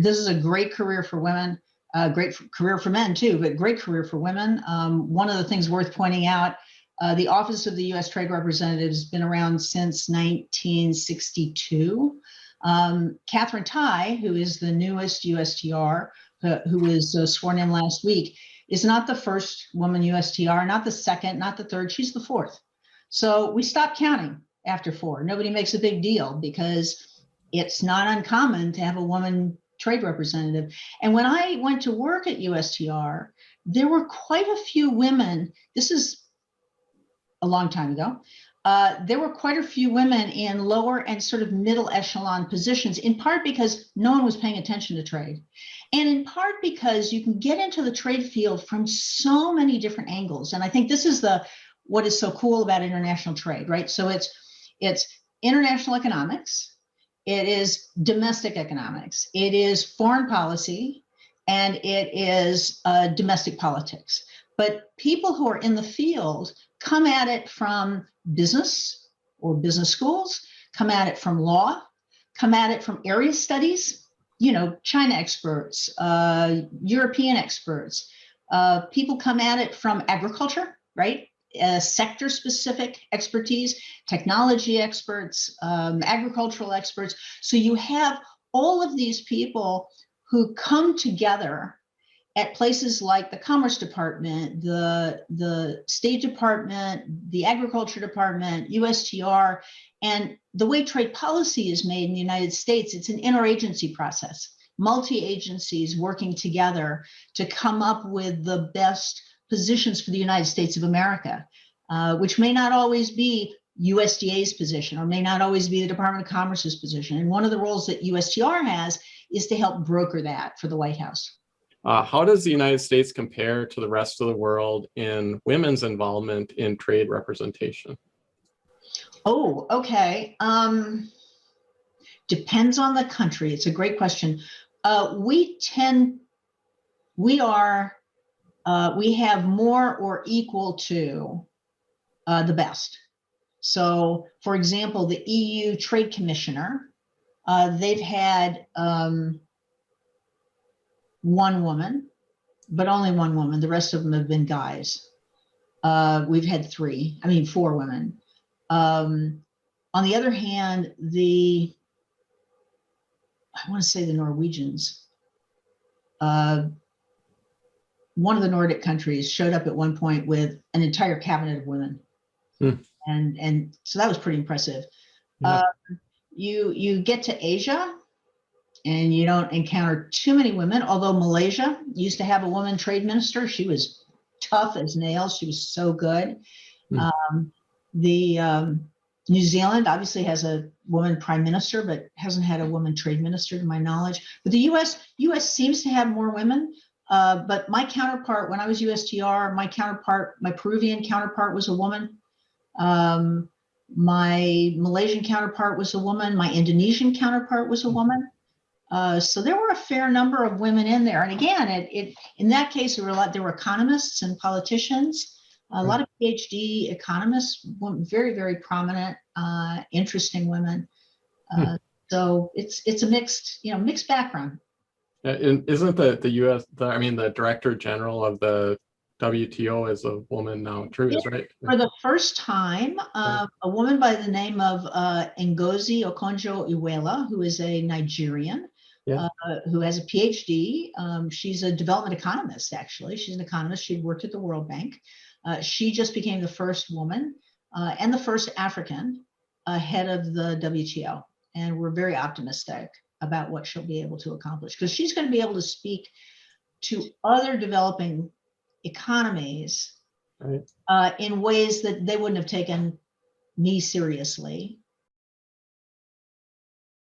this is a great career for women, career for men too, but great career for women. One of the things worth pointing out, the Office of the U.S. Trade Representative has been around since 1962. Catherine Tai, who is the newest USTR, who was sworn in last week, is not the first woman USTR, not the second, not the third, she's the fourth. So we stopped counting after 4. Nobody makes a big deal because it's not uncommon to have a woman trade representative. And when I went to work at USTR, there were quite a few women. This is a long time ago. There were quite a few women in lower and sort of middle echelon positions, in part because no one was paying attention to trade. And in part because you can get into the trade field from so many different angles. And I think this is what is so cool about international trade, right? So it's international economics, it is domestic economics, it is foreign policy, and it is domestic politics. But people who are in the field come at it from business or business schools, come at it from law, come at it from area studies, China experts, European experts. People come at it from agriculture, right? Sector-specific expertise, technology experts, agricultural experts. So you have all of these people who come together at places like the Commerce Department, the State Department, the Agriculture Department, USTR, and the way trade policy is made in the United States, it's an interagency process, multi-agencies working together to come up with the best positions for the United States of America, which may not always be USDA's position or may not always be the Department of Commerce's position. And one of the roles that USTR has is to help broker that for the White House. How does the United States compare to the rest of the world in women's involvement in trade representation? Oh, okay. Depends on the country. It's a great question. We have more or equal to the best. So, for example, the EU Trade Commissioner, they've had one woman, but only one woman. The rest of them have been guys. We've had 4 women. On the other hand, I want to say the Norwegians, one of the Nordic countries showed up at one point with an entire cabinet of women. And so that was pretty impressive. Yeah. You get to Asia and you don't encounter too many women, although Malaysia used to have a woman trade minister. She was tough as nails. She was so good. New Zealand obviously has a woman prime minister, but hasn't had a woman trade minister to my knowledge. But the US seems to have more women. But my counterpart, when I was USTR, my Peruvian counterpart was a woman. My Malaysian counterpart was a woman. My Indonesian counterpart was a woman. So there were a fair number of women in there. And again, in that case, there were economists and politicians, a lot of PhD economists, very, very prominent, interesting women. So it's a mixed background. And isn't the U.S. the Director General of the WTO is a woman now, true, is right? For the first time, a woman by the name of Ngozi Okonjo-Iweala, who is a Nigerian, who has a PhD. She's a development economist, actually. She's an economist. She'd worked at the World Bank. She just became the first woman and the first African head of the WTO. And we're very optimistic about what she'll be able to accomplish, because she's going to be able to speak to other developing economies in ways that they wouldn't have taken me seriously